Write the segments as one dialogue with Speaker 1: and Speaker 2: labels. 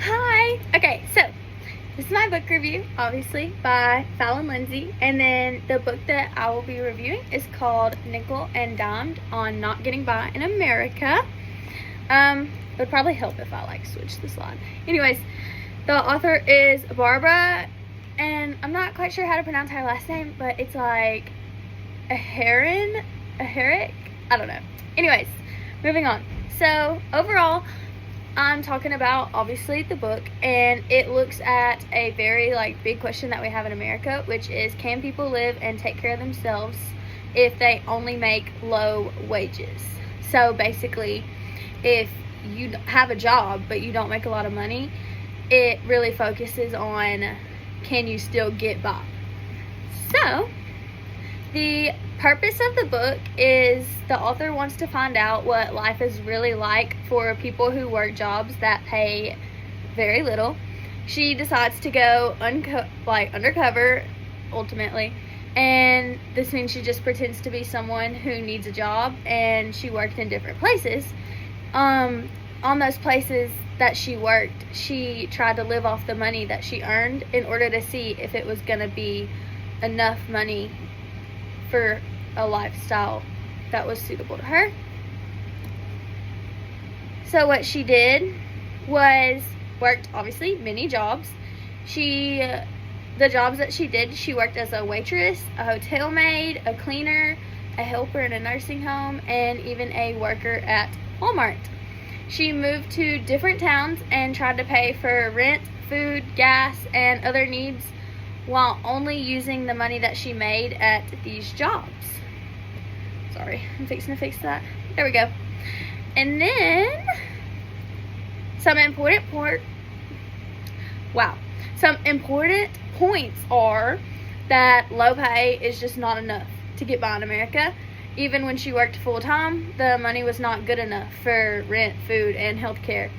Speaker 1: Hi! Okay, so this is my book review, obviously, by Fallon Lindsay. And then the book that I will be reviewing is called Nickel and Dimed on Not Getting By in America. It would probably help if I switch the slide. Anyways, the author is Barbara, and I'm not quite sure how to pronounce her last name, but it's like a Herrick? I don't know. Anyways, moving on. So overall, I'm talking about obviously the book, and it looks at a very big question that we have in America, which is, can people live and take care of themselves if they only make low wages? So basically, if you have a job but you don't make a lot of money, it really focuses on, can you still get by? So the purpose of the book is the author wants to find out what life is really like for people who work jobs that pay very little. She decides to go undercover, ultimately, and this means she just pretends to be someone who needs a job, and she worked in different places. On those places that she worked, she tried to live off the money that she earned in order to see if it was going to be enough money for a lifestyle that was suitable to her. So what she did was worked obviously many jobs. The jobs that she did, she worked as a waitress, a hotel maid, a cleaner, a helper in a nursing home, and even a worker at Walmart. She moved to different towns and tried to pay for rent, food, gas, and other needs while only using the money that she made at these jobs. Sorry, I'm fixing to fix that. There we go. And then some important points are that low pay is just not enough to get by in America. Even when she worked full-time, the money was not good enough for rent, food, and health care.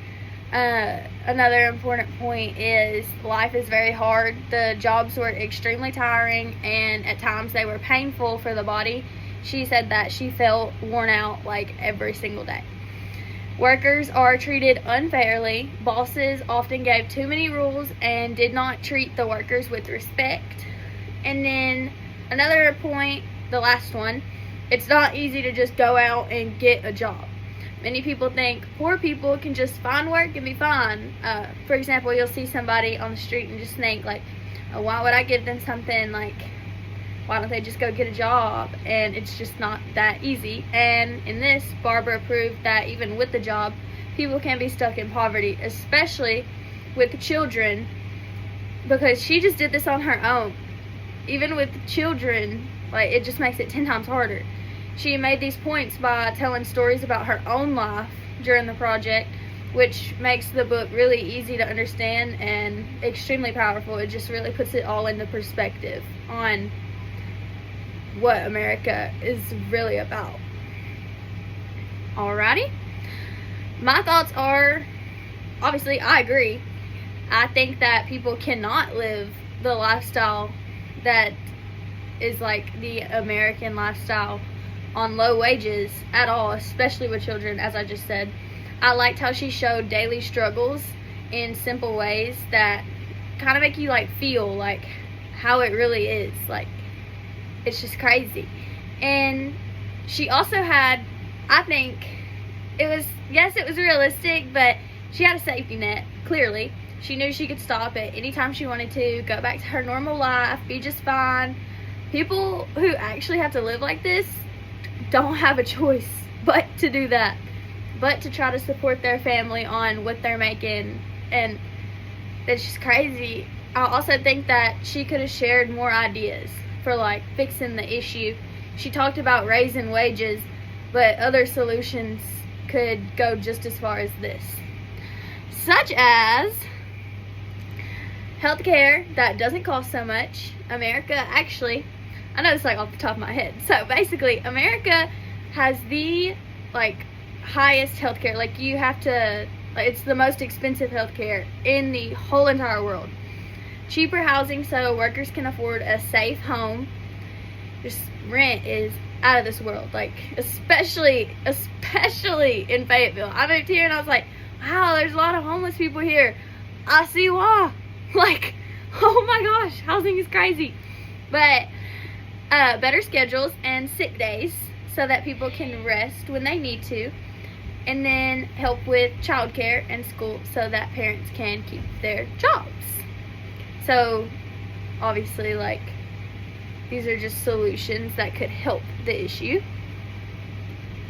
Speaker 1: Another important point is life is very hard. The jobs were extremely tiring, and at times they were painful for the body. She said that she felt worn out every single day. Workers are treated unfairly. Bosses often gave too many rules and did not treat the workers with respect. And then another point, the last one, it's not easy to just go out and get a job. Many people think poor people can just find work and be fine. For example, you'll see somebody on the street and just think oh, why would I give them something? Why don't they just go get a job? And it's just not that easy. And in this, Barbara proved that even with the job, people can be stuck in poverty, especially with children, because she just did this on her own. Even with children, it just makes it 10 times harder. She made these points by telling stories about her own life during the project, which makes the book really easy to understand and extremely powerful. It just really puts it all into perspective on what America is really about. Alrighty. My thoughts are, obviously, I agree. I think that people cannot live the lifestyle that is the American lifestyle on low wages at all, especially with children, as I just said. I liked how she showed daily struggles in simple ways that kind of make you feel how it really is. It's just crazy. And she also had, I think it was realistic, but she had a safety net. Clearly she knew she could stop at any time she wanted to, go back to her normal life, be just fine. People who actually have to live like this don't have a choice but to do that, but to try to support their family on what they're making. And it's just crazy. I also think that she could have shared more ideas for fixing the issue. She talked about raising wages, but other solutions could go just as far as this, such as healthcare that doesn't cost so much. America, actually, I know it's off the top of my head. So basically, America has the highest healthcare. You have to, it's the most expensive healthcare in the whole entire world. Cheaper housing so workers can afford a safe home. Just rent is out of this world. Especially in Fayetteville. I moved here and I was wow, there's a lot of homeless people here. I see why. Like, oh my gosh, housing is crazy. But better schedules and sick days so that people can rest when they need to. And then help with childcare and school so that parents can keep their jobs. So obviously, like, these are just solutions that could help the issue.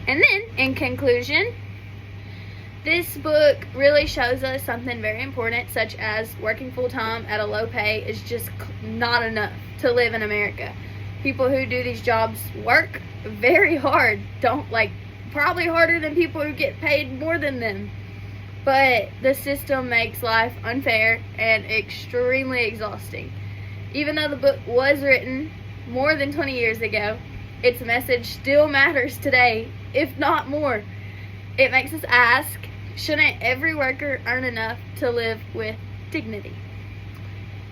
Speaker 1: And then, in conclusion, this book really shows us something very important, such as working full-time at a low pay is just not enough to live in America. People who do these jobs work very hard, probably harder than people who get paid more than them. But the system makes life unfair and extremely exhausting. Even though the book was written more than 20 years ago, its message still matters today, if not more. It makes us ask, shouldn't every worker earn enough to live with dignity?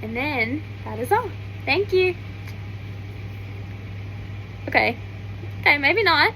Speaker 1: And then, that is all. Thank you. Okay, maybe not.